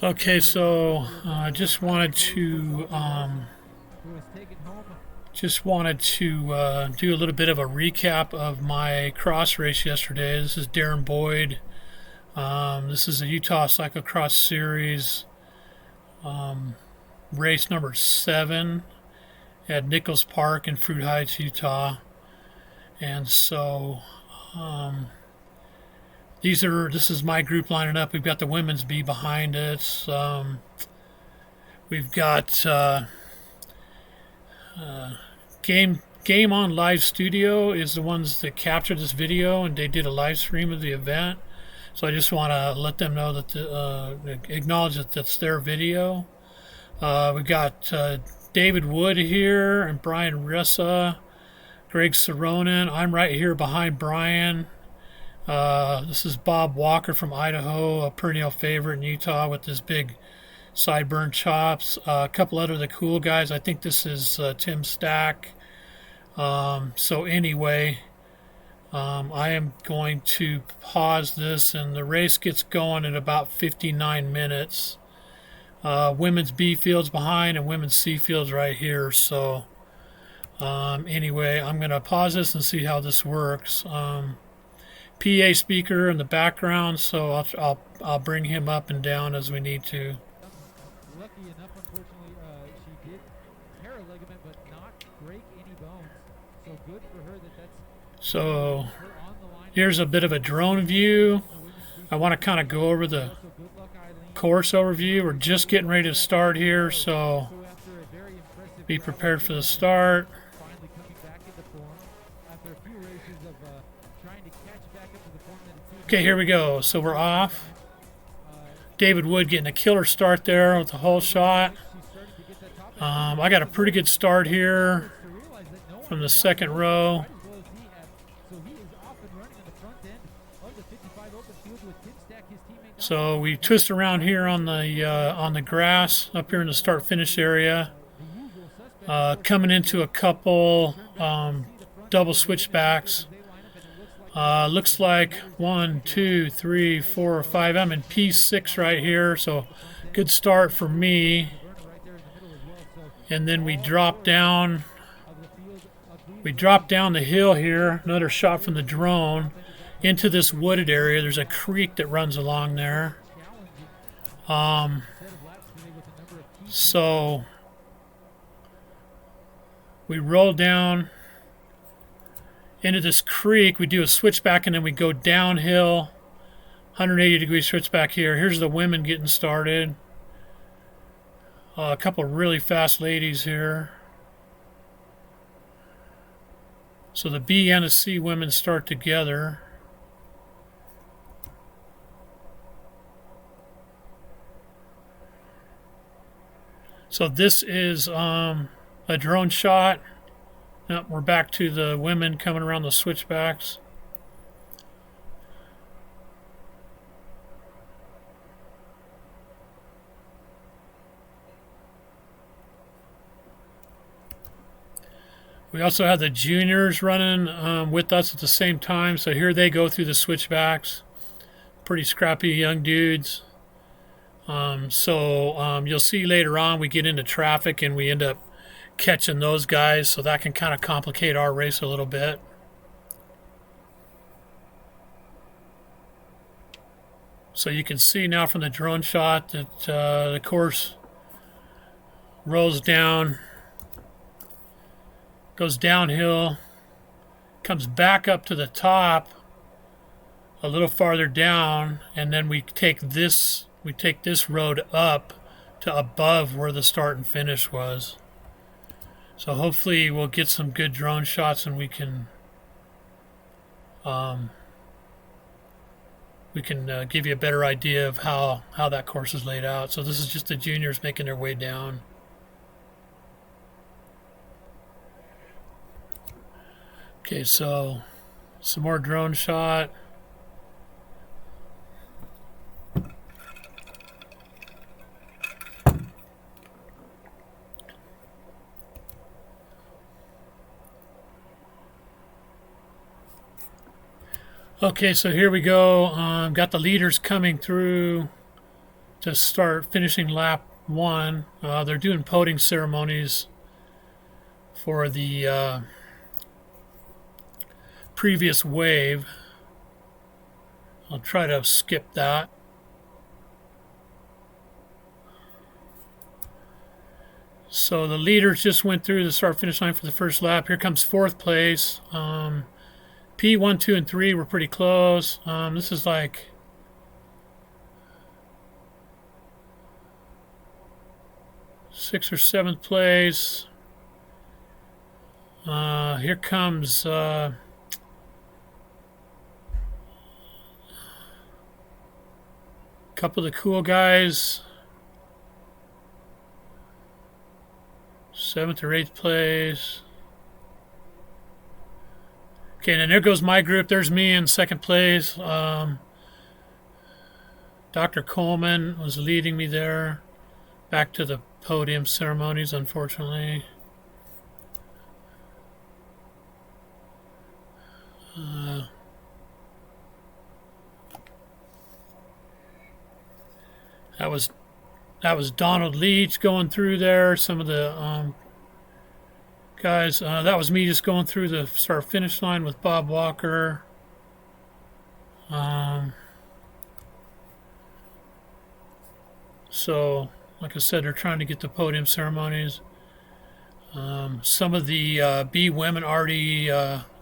Okay, so I just wanted to do a little bit of a recap of my cross race yesterday. This is Darren Boyd. This is a Utah Cyclocross Series race number 7 at Nichols Park in Fruit Heights, Utah. And so this is my group lining up. We've got the women's B behind us. We've got Game On Live Studio is the ones that captured this video, and they did a live stream of the event. So I just want to let them know that acknowledge that that's their video. We got David Wood here and Brian Ressa, Greg Saronin. I'm right here behind Brian. This is Bob Walker from Idaho, a perennial favorite in Utah with his big sideburn chops. A couple other the cool guys. I think this is Tim Stack. So anyway, I am going to pause this, and the race gets going in about 59 minutes. Women's B field's behind and women's C field's right here. So anyway, I'm going to pause this and see how this works. PA speaker in the background, so I'll bring him up and down as we need to. Lucky enough, unfortunately, she did tear a ligament but not break any bones. So good for her that's So here's a bit of a drone view. I want to kind of go over the course overview. We're just getting ready to start here, so be prepared for the start. Okay, here we go. So we're off. David Wood getting a killer start there with the whole shot. I got a pretty good start here from the second row. So we twist around here on the grass up here in the start-finish area. Coming into a couple double switchbacks. Looks like 1, 2, 3, 4, 5. I'm in P6 right here, so good start for me. And then we drop down. We drop down the hill here. Another shot from the drone into this wooded area. There's a creek that runs along there. So we roll down into this creek. We do a switchback and then we go downhill, 180-degree switchback here. Here's the women getting started. A couple really fast ladies here. So the B and the C women start together. So this is a drone shot. Yep, we're back to the women coming around the switchbacks. We also have the juniors running with us at the same time. So here they go through the switchbacks. Pretty scrappy young dudes. So you'll see later on we get into traffic and we end up catching those guys, so that can kind of complicate our race a little bit. So you can see now from the drone shot that the course rolls down, goes downhill, comes back up to the top a little farther down, and then we take this road up to above where the start and finish was. So hopefully we'll get some good drone shots and we can give you a better idea of how that course is laid out. So this is just the juniors making their way down. Okay, so some more drone shot. Okay, so here we go. Got the leaders coming through to start finishing lap one. They're doing podium ceremonies for the previous wave. I'll try to skip that. So the leaders just went through the start finish line for the first lap. Here comes fourth place. P1, 2, and 3 were pretty close. This is like sixth or seventh place. Here comes couple of the cool guys. Seventh or eighth place. Okay, and then there goes my group. There's me in second place. Dr. Coleman was leading me there. Back to the podium ceremonies, unfortunately. That was Donald Leach going through there. Some of the guys. That was me just going through the start finish line with Bob Walker. So, like I said, they're trying to get the podium ceremonies. Some of the B women already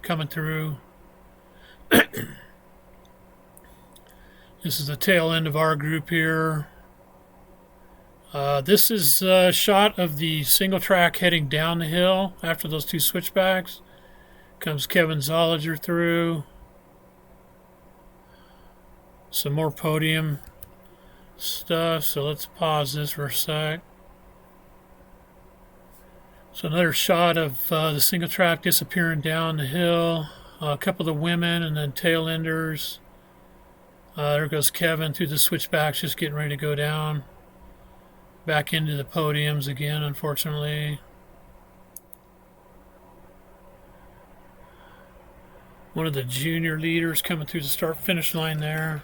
coming through. This is the tail end of our group here. This is a shot of the single track heading down the hill after those two switchbacks. Comes Kevin Zolliger through. Some more podium stuff, so let's pause this for a sec. So another shot of the single track disappearing down the hill. A couple of the women and then tail enders. There goes Kevin through the switchbacks, just getting ready to go down. Back into the podiums again, unfortunately. One of the junior leaders coming through the start finish line there.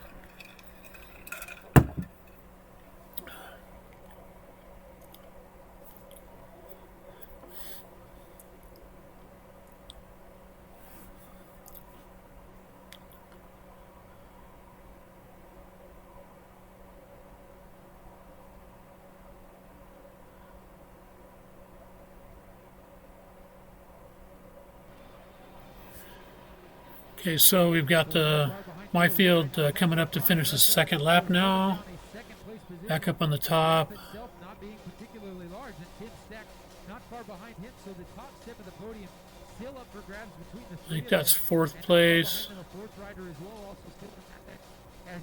Okay, so we've got my field coming up to finish the second lap now. Back up on the top. I think that's fourth place.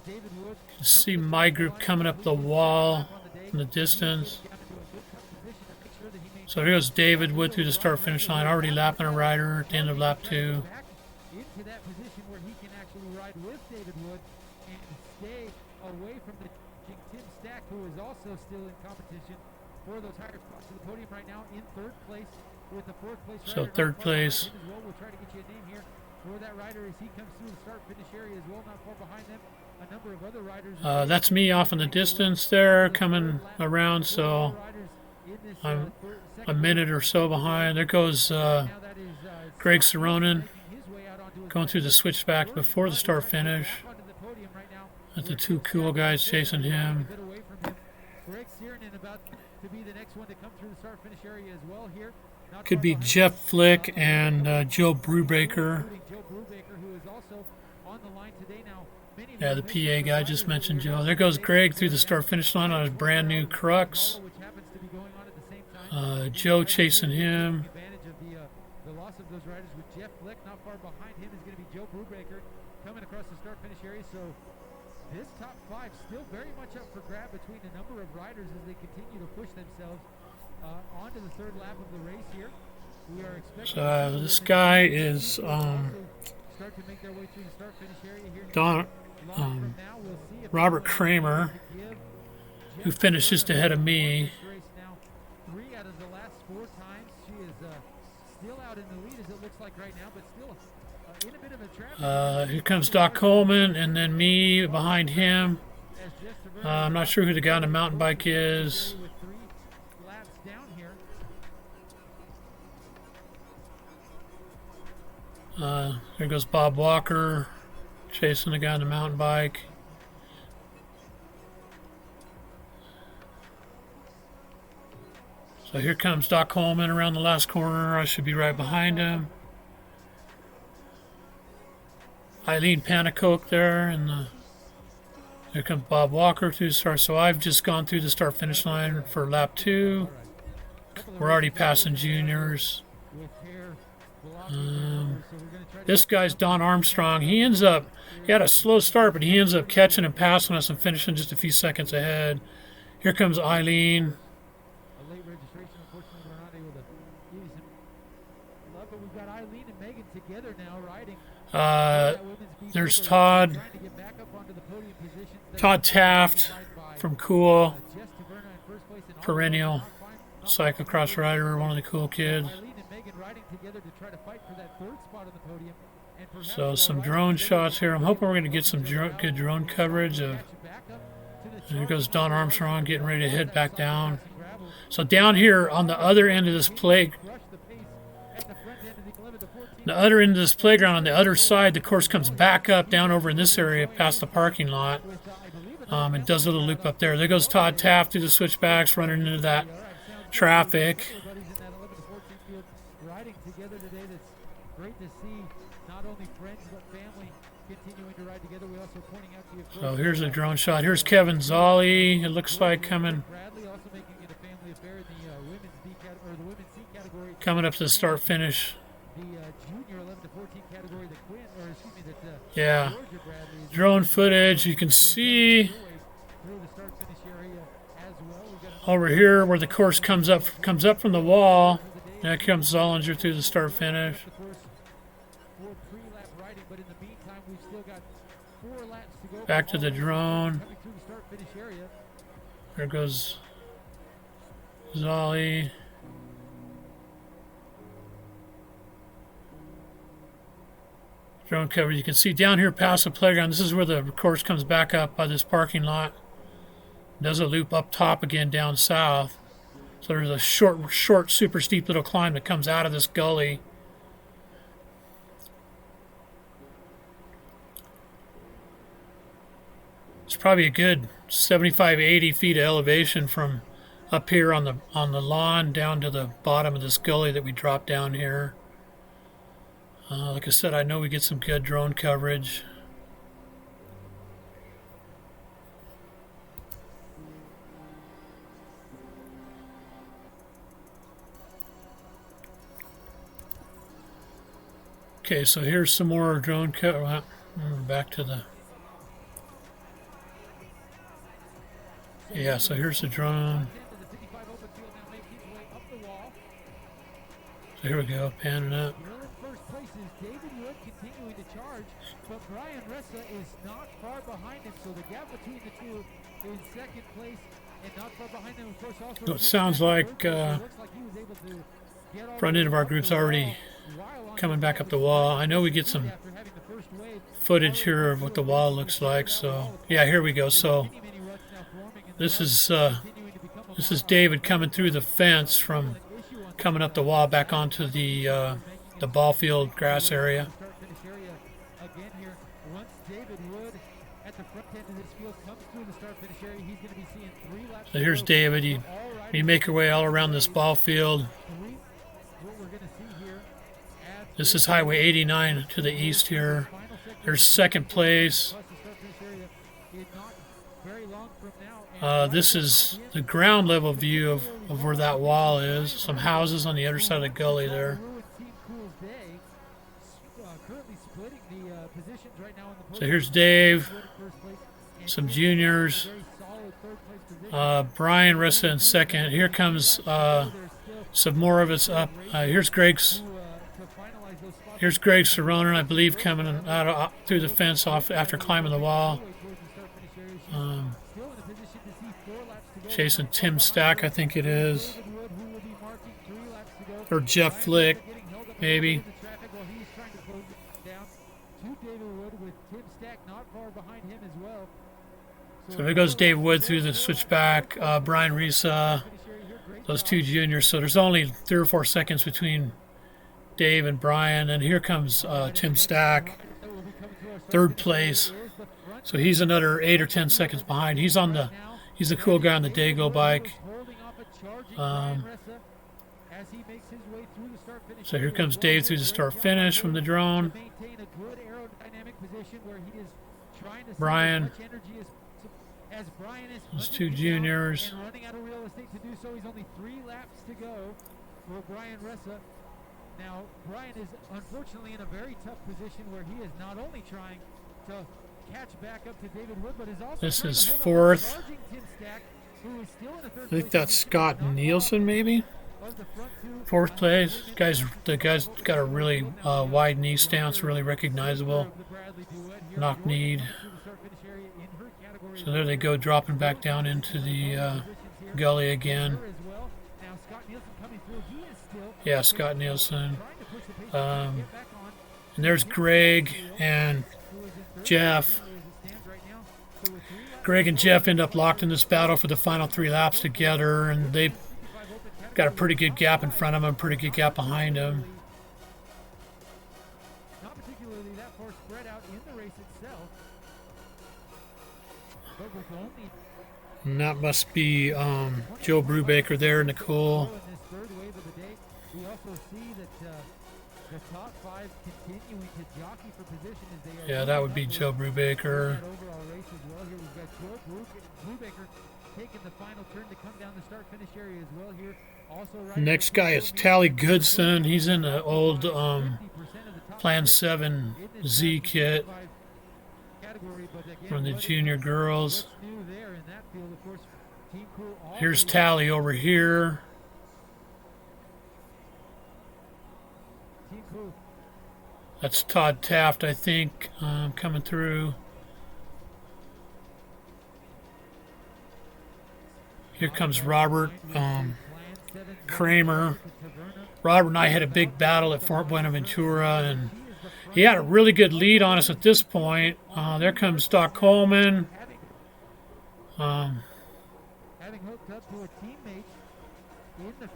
You can see my group coming up the wall in the distance. So here goes David Wood through the start finish line, already lapping a rider at the end of lap 2. Into that position where he can actually ride with David Wood and stay away from the Tim Stack, who is also still in competition for those higher spots to the podium right now in third place with the fourth place rider. So third place. Well, we'll try to get you a name here for that rider as he comes through the start finish area as well, not far behind them. A number of other riders. That's me off in the distance there, coming around, so I'm a minute or so behind. There goes Greg Saronin going through the switchback before the start finish. At the two cool guys chasing him. Could be Jeff Flick and Joe Brubaker. Yeah, the PA guy just mentioned Joe. There goes Greg through the start finish line on his brand new Crux. Joe chasing him. The loss of those riders with Jeff Flick not far behind him is going to be Joe Brubaker coming across the start finish area. So this top 5 still very much up for grab between a number of riders as they continue to push themselves onto the third lap of the race here. We are expecting so this guy is start to make their way through the start finish area here. Robert Kramer, who finished just ahead of me. 3 out of the last 4 times she is still out in the lead as it looks like right now, but still in a bit of a traffic. Here comes Doc Coleman, and then me behind him. As Jess I'm not sure who the guy on the mountain bike is. with 3 laps down here. There goes Bob Walker chasing the guy on the mountain bike. So here comes Doc Coleman around the last corner. I should be right behind him. Eileen Panicoke there, and here comes Bob Walker through the start. So I've just gone through the start-finish line for lap 2. We're already passing juniors. This guy's Don Armstrong. He had a slow start, but he ends up catching and passing us and finishing just a few seconds ahead. Here comes Eileen. A late registration, unfortunately, we're not able to give you some love, but we've got Eileen and Megan together now riding. There's Todd. Todd Taft from Cool. Perennial cyclocross rider, one of the cool kids. So some drone shots here. I'm hoping we're going to get some good drone coverage of. And here goes Don Armstrong getting ready to head back down. So down here on the other end of this playground, on the other side, the course comes back up down over in this area past the parking lot. And does a little loop up there. There goes Todd Taft through the switchbacks, running into that traffic. Riding together today, that's great to see. Not only friends but family continuing to ride together. We also pointing out to you. So here's a drone shot. Here's Kevin Zolli. It looks like coming up to the start finish. Yeah. Drone footage. You can see over here where the course comes up from the wall. There comes Zollinger through the start finish. Back to the drone. There goes Zolli. Drone coverage. You can see down here past the playground. This is where the course comes back up by this parking lot. Does a loop up top again down south. So there's a short, super steep little climb that comes out of this gully. It's probably a good 75, 80 feet of elevation from up here on the lawn down to the bottom of this gully that we drop down here. Like I said, I know we get some good drone coverage. Okay, so here's some more drone coverage. Back to the... Yeah, so here's the drone. So here we go, panning up. But Brian Ressa is not far behind him, so the gap between the two is second place and not far behind him. Of course, also so it sounds like front end of our group's already coming back up the wall. I know we get some footage here of what the wall looks like. So yeah, here we go. So this is David coming through the fence from coming up the wall back onto the ball field grass area. So here's David. You make your way all around this ball field. This is Highway 89 to the east here. There's second place. This is the ground level view of where that wall is. Some houses on the other side of the gully there. So here's Dave, some juniors, Brian Ressa in second. Here comes some more of us up. Here's Greg Saronin, I believe, coming out through the fence off after climbing the wall. Chasing Tim Stack, I think it is, or Jeff Flick, maybe. down to David Wood with Tim Stack not far behind him as well. So there goes Dave Wood through the switchback. Brian Risa, those two juniors. So there's only 3 or 4 seconds between Dave and Brian. And here comes Tim Stack, 3rd place. So he's another 8 or 10 seconds behind. He's the cool guy on the Dago bike. So here comes Dave through the start finish from the drone. Brian, those two juniors. Running out of real estate to do so. He's only 3 laps to go for Brian Ressa. Now, Brian is unfortunately in a very tough position where he is not only trying to catch back up to David Wood, but is also this is 4th. Stack, who is still in the 3rd I think that's Scott Nielsen, maybe. 4th place. The guy's got a really wide knee stance, really recognizable. Knock-kneed. So there they go, dropping back down into the gully again. Yeah, Scott Nielsen. And there's Greg and Jeff. Greg and Jeff end up locked in this battle for the final 3 laps together, and they've got a pretty good gap in front of them, pretty good gap behind them. Not particularly that far spread out in the race itself. But with only And that must be Joe Brubaker there, Nicole. in this 3rd wave of the day, we also see that the top 5 continuing to jockey for position as they are. Yeah, that would be Joe Brubaker. Overall race as well. Here we've got Joe Brubaker taking the final turn to come down the start-finish area as well here. Also Next guy is Tally Goodson. He's in the old Plan 7Z kit from the junior girls. Here's Tally over here. That's Todd Taft, I think, coming through. Here comes Robert Kramer. Robert and I had a big battle at Fort Buenaventura, and he had a really good lead on us at this point. There comes Doc Coleman.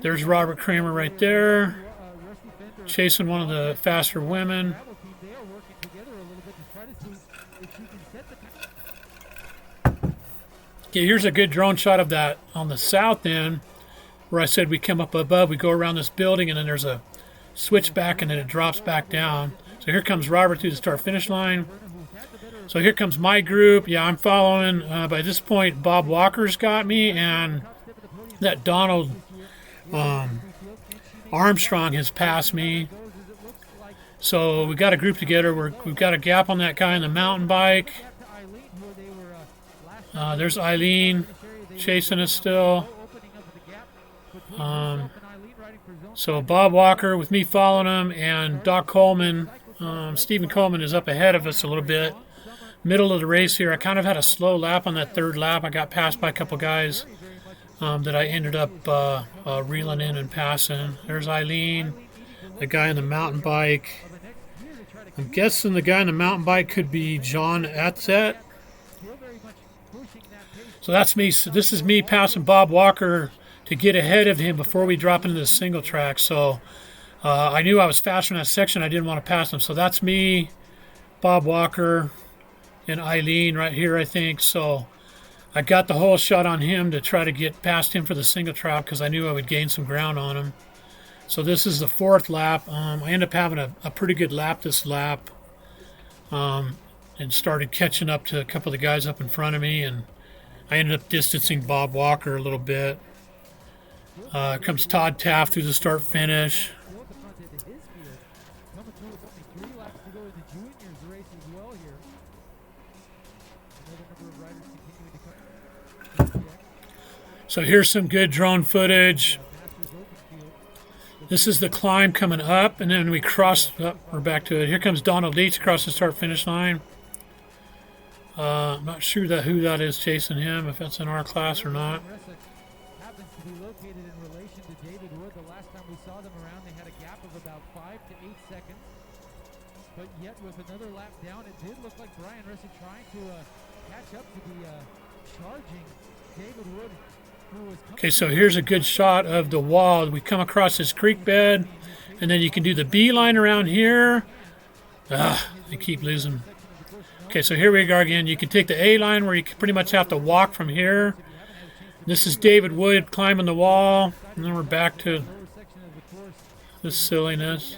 There's Robert Kramer right there, chasing one of the faster women. Okay, here's a good drone shot of that on the south end, where I said we come up above, we go around this building, and then there's a switchback, and then it drops back down. So here comes Robert through the start-finish line. So here comes my group. Yeah, I'm following. By this point, Bob Walker's got me, and that Donald Armstrong has passed me. So we got a group together. We've got a gap on that guy on the mountain bike. There's Eileen chasing us still. So Bob Walker with me following him, and Doc Coleman, Stephen Coleman is up ahead of us a little bit. Middle of the race here. I kind of had a slow lap on that 3rd lap. I got passed by a couple guys that I ended up reeling in and passing. There's Eileen, the guy on the mountain bike. I'm guessing the guy on the mountain bike could be John Atzet. So that's me. So this is me passing Bob Walker to get ahead of him before we drop into the single track. So I knew I was faster in that section. I didn't want to pass him. So that's me, Bob Walker, and Eileen right here, I think. So I got the whole shot on him to try to get past him for the single track because I knew I would gain some ground on him. So this is the 4th lap. I ended up having a pretty good lap this lap, and started catching up to a couple of the guys up in front of me, and I ended up distancing Bob Walker a little bit. Comes Todd Taft through the start-finish. So here's some good drone footage. This is the climb coming up, and then we cross. We're back to it. Here comes Donald Leach across the start-finish line. I'm not sure who that is chasing him, if that's in our class or not. Happens to be located in relation to David Wood. The last time we saw them around, they had a gap of about 5 to 8 seconds. but yet with another lap down, it did look like Brian Russell trying to catch up to the charging David Wood, who was Okay, so here's a good shot of the wall. We come across this creek bed, and then you can do the beeline around here. They keep losing. Okay, so here we go again. You can take the A line where you pretty much have to walk from here. This is David Wood climbing the wall, and then we're back to this silliness.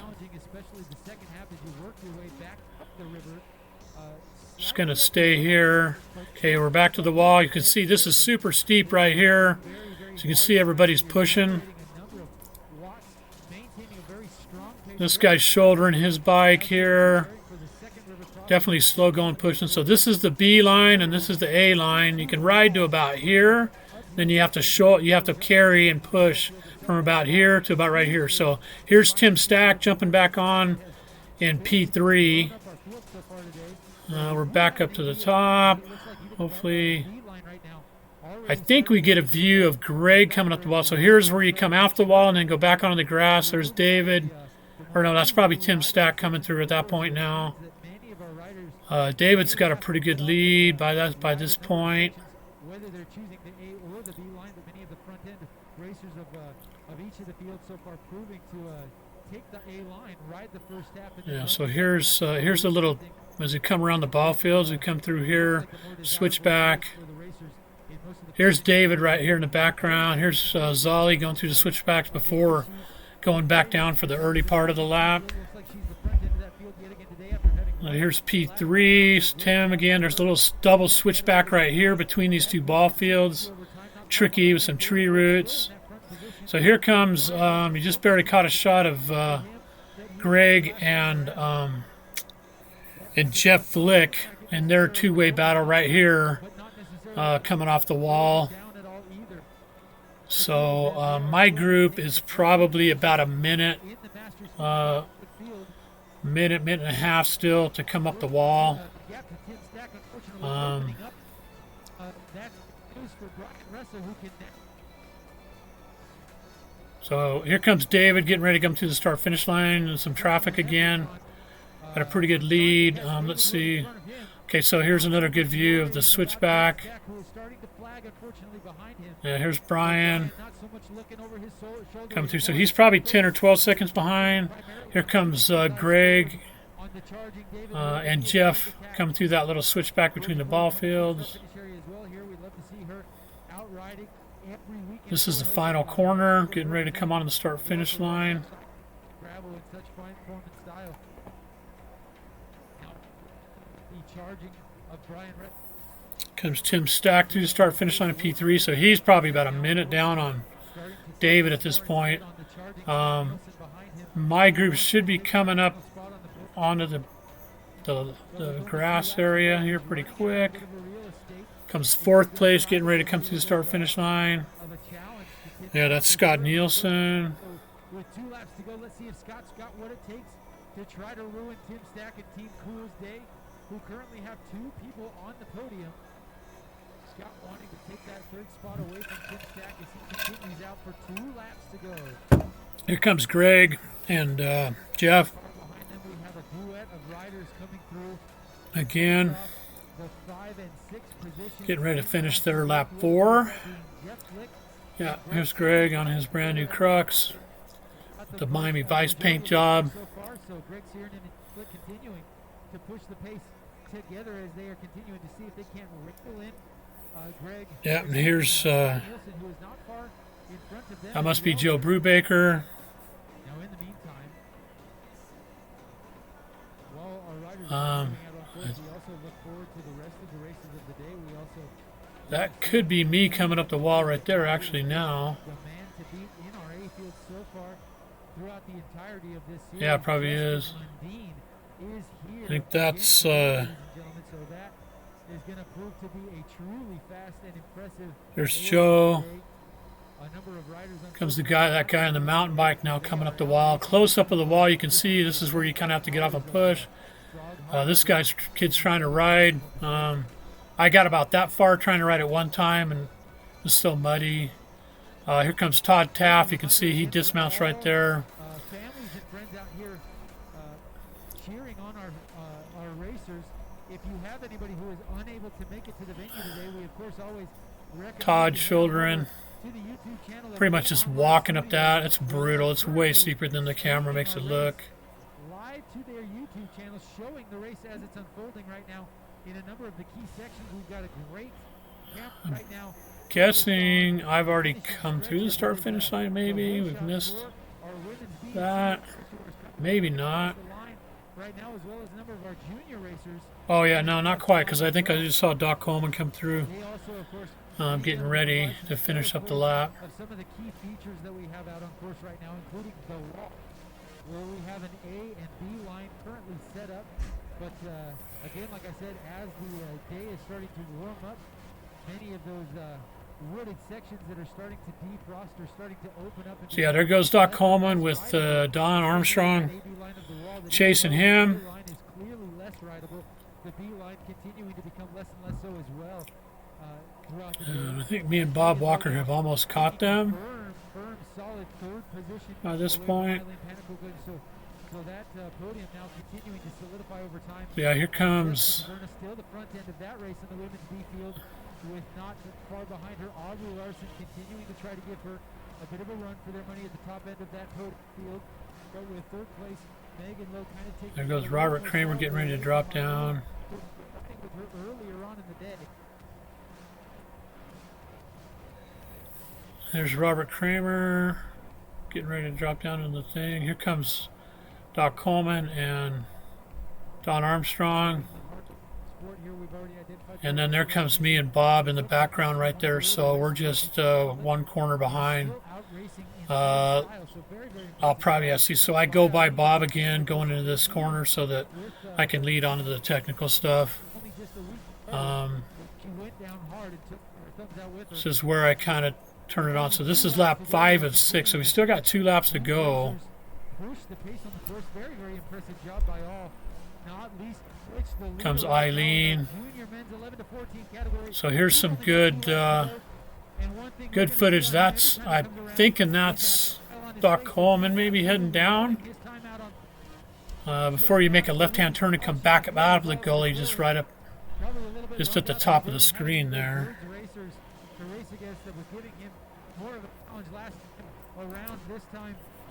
Just going to stay here. Okay, we're back to the wall. You can see this is super steep right here. So you can see everybody's pushing. This guy's shouldering his bike here. Definitely slow going pushing. So this is the B line and this is the A line. You can ride to about here. Then you have to carry and push from about here to about right here. So here's Tim Stack jumping back on in P3. We're back up to the top. Hopefully, I think we get a view of Greg coming up the wall. So here's where you come off the wall and then go back onto the grass. There's David. Or no, that's probably Tim Stack coming through at that point now. David's got a pretty good lead by this point. Whether they're choosing the A or the B line, but many of the front end racers of each of the fields so far proving to take the A line, ride the first half. Yeah, so here's a little, as we come around the ball fields, we come through here, switch back. Here's David right here in the background. Here's Zolly going through the switchbacks before going back down for the early part of the lap. Here's P3, Tim again. There's a little double switchback right here between these two ball fields. Tricky with some tree roots. So here comes, you just barely caught a shot of Greg and Jeff Flick in their two-way battle right here coming off the wall. So my group is probably about a minute and a half still to come up the wall. So here comes David getting ready to come to the start finish line and some traffic again. Got a pretty good lead. Let's see. Okay, so here's another good view of the switchback. Yeah, here's Brian coming through. So he's probably 10 or 12 seconds behind. Here comes Greg and Jeff coming through that little switchback between the ball fields. This is the final corner, getting ready to come on the start-finish line. Comes Tim Stack through the start-finish line of P3, so he's probably about a minute down on David at this point. My group should be coming up onto the grass area here pretty quick. Comes fourth place, getting ready to come through the start-finish line. Yeah, that's Scott Nielsen. With 2 laps to go, let's see if Scott's got what it takes to try to ruin Tim Stack and Team Cool's day, who currently have 2 people on the podium. Scott wanting to take that 3rd spot away from Tim Stack as he continues out for 2 laps to go. Here comes Greg and Jeff. Behind them we have a duet of riders coming through. Again, the 5 and 6 positions. getting ready to finish their lap 4. Yeah, here's Greg on his brand new Crux. The Miami Vice paint job. So Greg Searan and Flick continuing to push the pace together as they are continuing to see if they can wrinkle in Greg. Yeah, and here's Nielsen, who is not far in front of them. that must be Joe Brubaker. Now in the meantime, while our riders are moving out on course, we also look forward to the rest of the races of the day. We also That could be me coming up the wall right there actually now. the man to beat in our A field so far throughout the entirety of this series. Yeah, it probably is. Lundin is here. I think that's ladies and gentlemen, so that is going to prove to be a truly fast and impressive. there's Joe. A number of riders on Comes that guy on the mountain bike now coming up the wall. Close up of the wall, you can see this is where you kind of have to get off and push. This kid's trying to ride. I got about that far trying to ride at one time, and it's still muddy. Here comes Todd Taft. You can see he dismounts right there. families and friends out here cheering on our anybody who is unable to make it to the venue today, we of course always recommend Todd you shouldering. to the YouTube channel of Pretty much Game just On walking Live up that. It's Studio, brutal. It's way currently steeper than the camera streaming makes our it race look. live to their YouTube channel, showing the race as it's unfolding right now in a number of the key sections. We've got a great camp right now. Guessing I've already come through the start finish line. Maybe we've missed that. Maybe not. Right now, as well as a number of our junior racers. Oh yeah, no, not quite, because I think I just saw Doc Coleman come through. They also, of course, Getting ready to finish up the lap. of some of the key features that we have out on course right now, including the wall, where we have an A and B line currently set up. But again, like I said, as the day is starting to warm up, many of those wooded sections that are starting to defrost are starting to open up. So yeah, there goes Doc Coleman with Don Armstrong chasing him. The line is clearly less rideable. The B line continuing to become less and less so as well. Throughout the day. I think me and Bob Walker have almost caught them Firm, solid third position by this away from point. Eileen Panicle. So that podium now continuing to solidify over time. Yeah, here comes Verna still the front end of that race in the women's B field, with not far behind her Aubrey Larson continuing to try to give her a bit of a run for their money at the top end of that podium field. But with third place, Megan Lowe kind of taking. There goes Robert Kramer getting ready to drop down. With her earlier on in the day. There's Robert Kramer getting ready to drop down in the thing. Here comes Doc Coleman and Don Armstrong. And then there comes me and Bob in the background right there. So we're just one corner behind. I'll probably see. So I go by Bob again going into this corner so that I can lead onto the technical stuff. This is where I kind of turn it on. So this is lap 5 of 6. So we still got 2 laps to go. Comes Eileen. So here's some good good footage. That's, I'm thinking that's Doc Coleman maybe heading down. Before you make a left-hand turn and come back out of the gully, just right up, just at the top of the screen there.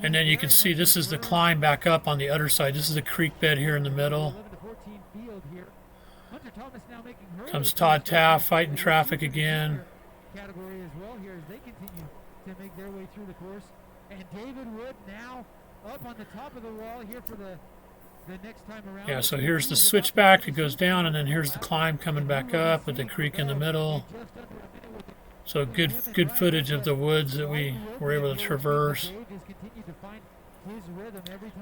And then you can see this is the climb back up on the other side. This is the creek bed here in the middle. Comes Todd Taft fighting traffic again. Category as well here as they continue to make their way through the course. And David Wood now up on the top of the wall here for the next time around. Yeah, so here's the switchback that goes down, and then here's the climb coming back up with the creek in the middle. So good footage of the woods that we were able to traverse.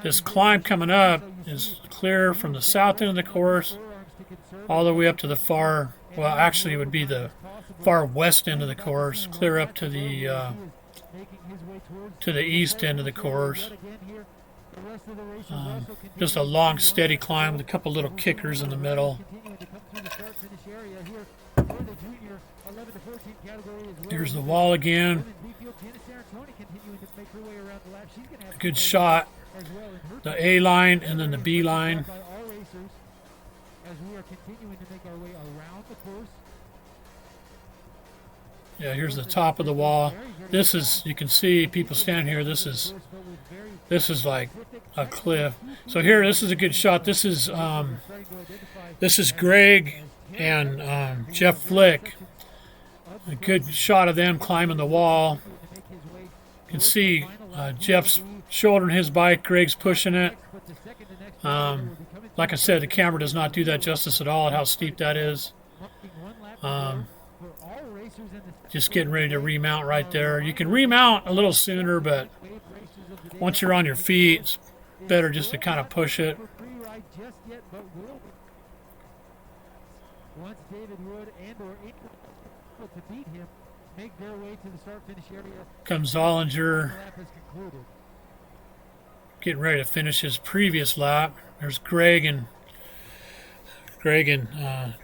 This climb coming up is clear from the south end of the course all the way up to the far, well, actually it would be the far west end of the course, clear up to the east end of the course. Just a long, steady climb with a couple little kickers in the middle. Here's the wall again. A good shot. The A line and then the B line. Yeah, here's the top of the wall. This is, you can see people standing here. This is like a cliff. So here, this is a good shot. This is Greg and Jeff Flick. A good shot of them climbing the wall. You can see Jeff's shouldering his bike. Greg's pushing it. Like I said, the camera does not do that justice at all at how steep that is. Just getting ready to remount right there. You can remount a little sooner, but once you're on your feet, it's better just to kind of push it. Once David Wood and or to beat him make their way to the start finish area. Comes Zollinger getting ready to finish his previous lap. There's Greg and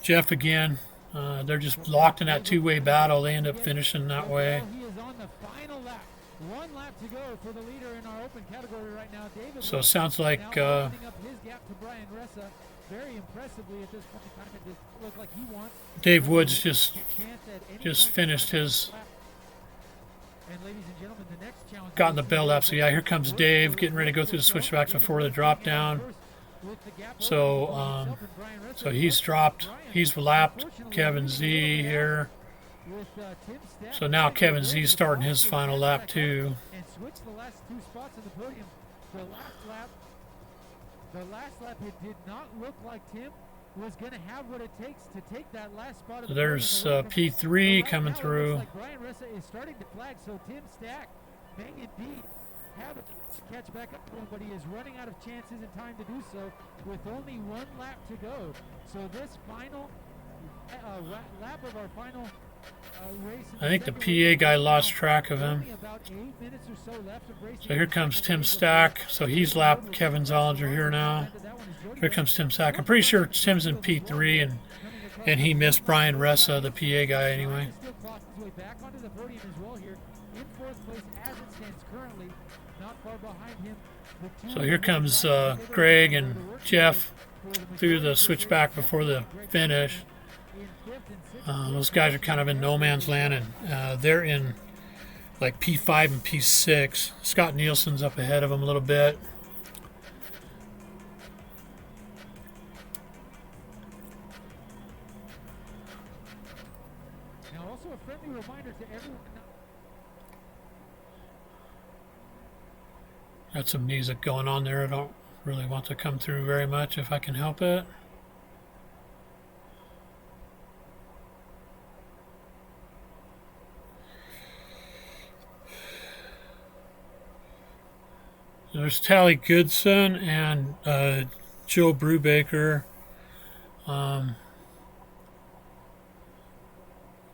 Jeff again. They're just locked in that two-way battle. They end up finishing that way. He is on the final lap. 1 lap to go for the leader in our open category right now. David, so it sounds like very impressively at this point in time. It does look like he wants Dave Woods a chance at any just finished his, and ladies and gentlemen, the next challenge gotten the bell lap. So yeah, here comes Dave getting ready to go through the switchbacks before the drop down. So so he's dropped, he's lapped Kevin Z here. So now Kevin Z's starting his final lap too. And switch the last two spots on the podium. The last lap, it did not look like Tim was going to have what it takes to take that last spot. So there's P3 coming through. Like Brian Ressa is starting to flag, so Tim Stack may indeed have a catch back up to him, but he is running out of chances and time to do so with only one lap to go. So this final lap of our final race. I think the PA guy lost track of him. So here comes Tim Stack. So he's lapped Kevin Zollinger here now. Here comes Tim Stack. I'm pretty sure Tim's in P3 and he missed Brian Ressa, the PA guy anyway. So here comes Greg and Jeff through the switchback before the finish. Those guys are kind of in no man's land, and they're in like P5 and P6. Scott Nielsen's up ahead of them a little bit. Now, also a friendly reminder to everyone. Got some music going on there. I don't really want to come through very much if I can help it. There's Tally Goodson and Joe Brubaker.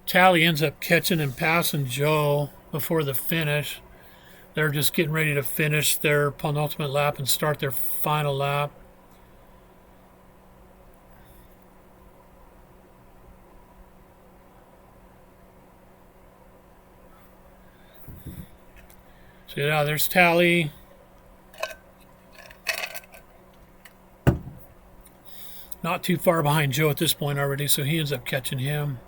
Tally ends up catching and passing Joe before the finish. They're just getting ready to finish their penultimate lap and start their final lap. So yeah, there's Tally. Not too far behind Joe at this point already, so he ends up catching him.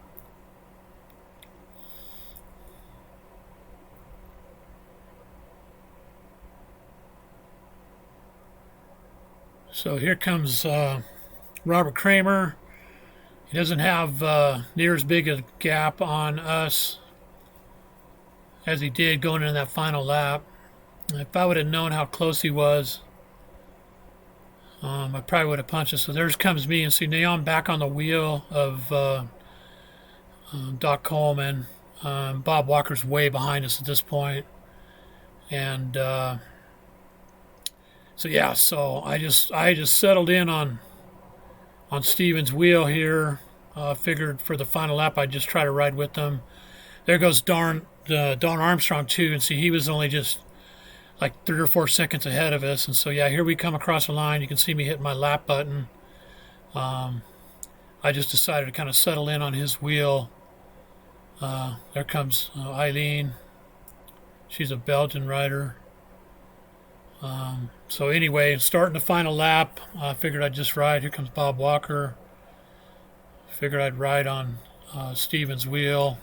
So here comes Robert Kramer. He doesn't have near as big a gap on us as he did going into that final lap. If I would have known how close he was, I probably would have punched it. So there's comes me, and see now I'm back on the wheel of Doc Coleman. Bob Walker's way behind us at this point, and so yeah, so I just settled in on Steven's wheel here. Figured for the final lap I'd just try to ride with them. There goes Don Armstrong too, and see he was only just like 3 or 4 seconds ahead of us. And so yeah, here we come across the line. You can see me hitting my lap button. I just decided to kind of settle in on his wheel. There comes Eileen. She's a Belgian rider. So anyway, starting the final lap, I figured I'd just ride. Here comes Bob Walker. Figured I'd ride on Steven's wheel.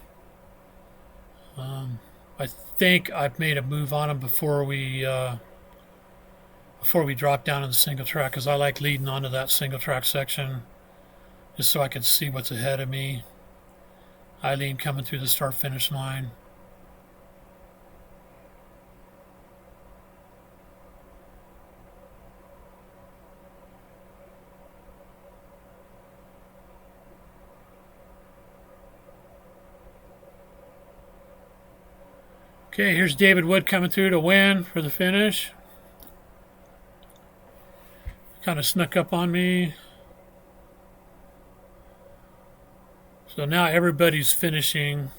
I think I've made a move on him before we drop down in the single track, because I like leading onto that single track section just so I can see what's ahead of me. Eileen coming through the start finish line. Okay, here's David Wood coming through to win for the finish. Kind of snuck up on me. So now everybody's finishing.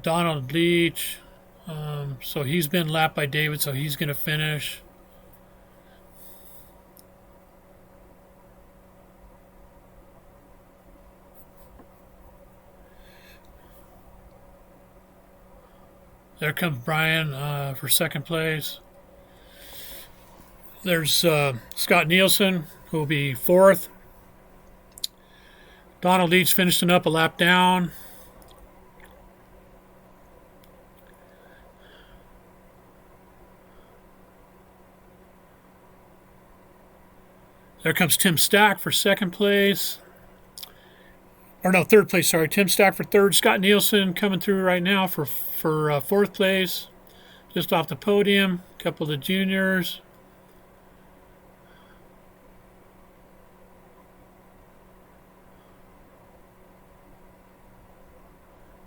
Donald Leach. So he's been lapped by David, so he's going to finish. There comes Brian for second place. There's Scott Nielsen who will be fourth. Donald Leach finishing up a lap down. There comes Tim Stack for second place. Or no, third place, sorry. Tim Stack for third. Scott Nielsen coming through right now for fourth place. Just off the podium. A couple of the juniors.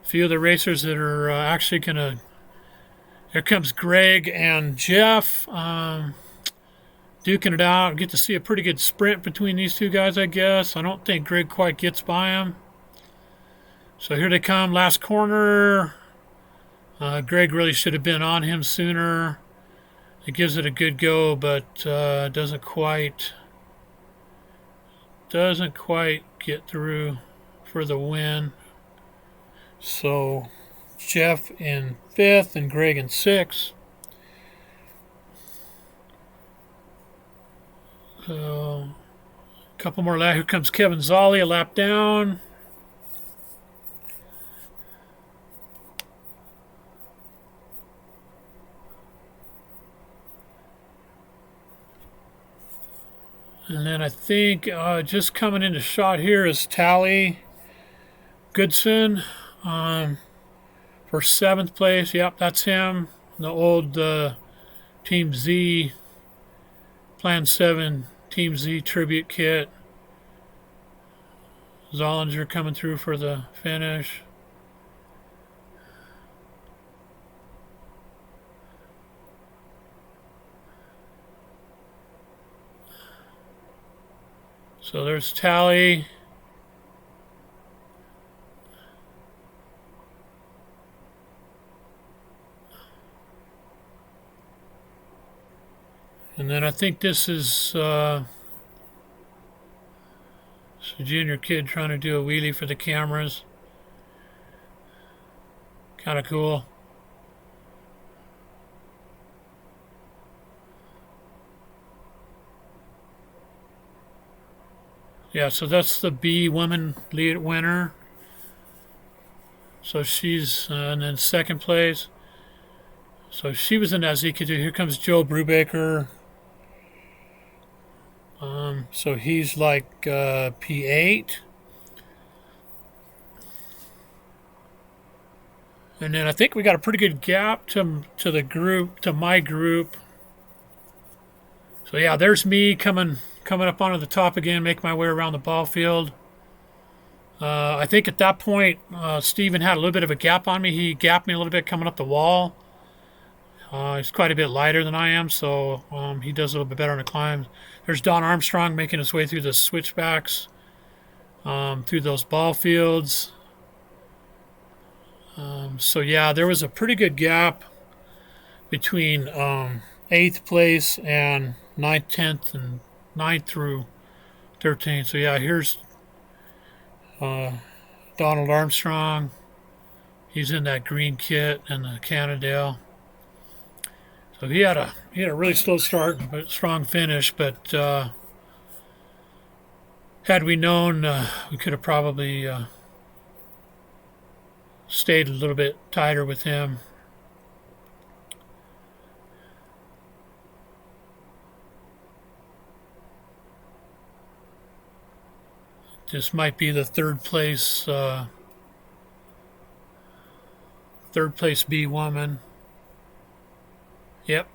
A few of the racers that are actually going to... Here comes Greg and Jeff. Duking it out. Get to see a pretty good sprint between these two guys, I guess. I don't think Greg quite gets by him. So here they come, last corner. Greg really should have been on him sooner. It gives it a good go, but doesn't quite get through for the win. So Jeff in fifth and Greg in sixth. So, a couple more laps. Here comes Kevin Zolli, a lap down. And then I think just coming into shot here is Tally Goodson for seventh place. Yep, that's him. The old Team Z, Plan 7 Team Z tribute kit. Zollinger coming through for the finish. So there's Tally. And then I think this is a junior kid trying to do a wheelie for the cameras. Kind of cool. Yeah, so that's the B woman lead winner. So she's and then second place. So she was in that ZK2. Here comes Joe Brubaker. So he's like P8. And then I think we got a pretty good gap to the group, to my group. So yeah, there's me coming up onto the top again, make my way around the ball field. I think at that point, Steven had a little bit of a gap on me. He gapped me a little bit coming up the wall. He's quite a bit lighter than I am, so he does a little bit better on the climb. There's Don Armstrong making his way through the switchbacks, through those ball fields. So yeah, there was a pretty good gap between 8th place and 9th, 10th, and 9th through 13th. So yeah, here's Donald Armstrong. He's in that green kit and the Cannondale. So he had a really slow start but strong finish. But had we known, we could have probably stayed a little bit tighter with him. This might be the third place B woman. Yep.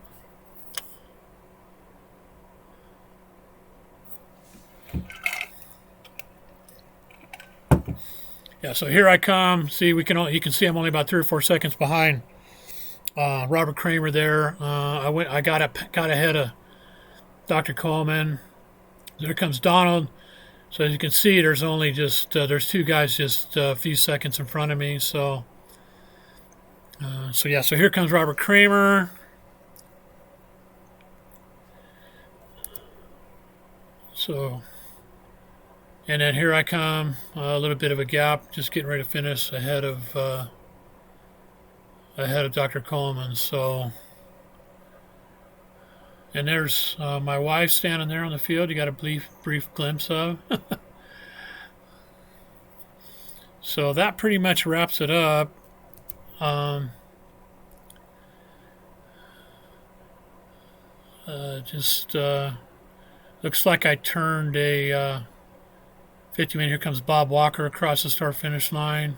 Yeah, so here I come. See, you can see I'm only about 3 or 4 seconds behind Robert Kramer there. I got ahead of Dr. Coleman. There comes Donald. So as you can see, there's only just there's 2 guys just a few seconds in front of me. So yeah, so here comes Robert Kramer. So, and then here I come, a little bit of a gap, just getting ready to finish ahead of Dr. Coleman. So, And there's my wife standing there on the field. You got a brief glimpse of. So that pretty much wraps it up. Um, just looks like I turned a 50 minute. Here comes Bob Walker across the start finish line.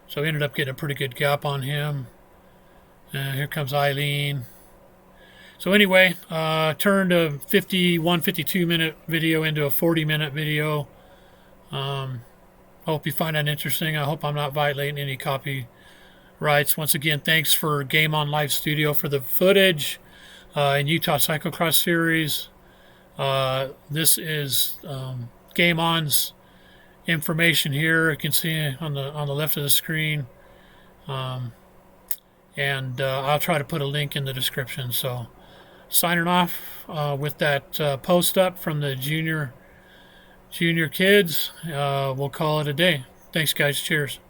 So I ended up getting a pretty good gap on him. Here comes Eileen. So anyway, turned a 51, 52 minute video into a 40-minute video. Hope you find that interesting. I hope I'm not violating any copyrights. Once again, thanks for Game On Live Studio for the footage in Utah Cyclocross Series. This is Game On's information here. You can see on the left of the screen. And I'll try to put a link in the description. So signing off with that post up from the junior kids. We'll call it a day. Thanks, guys. Cheers.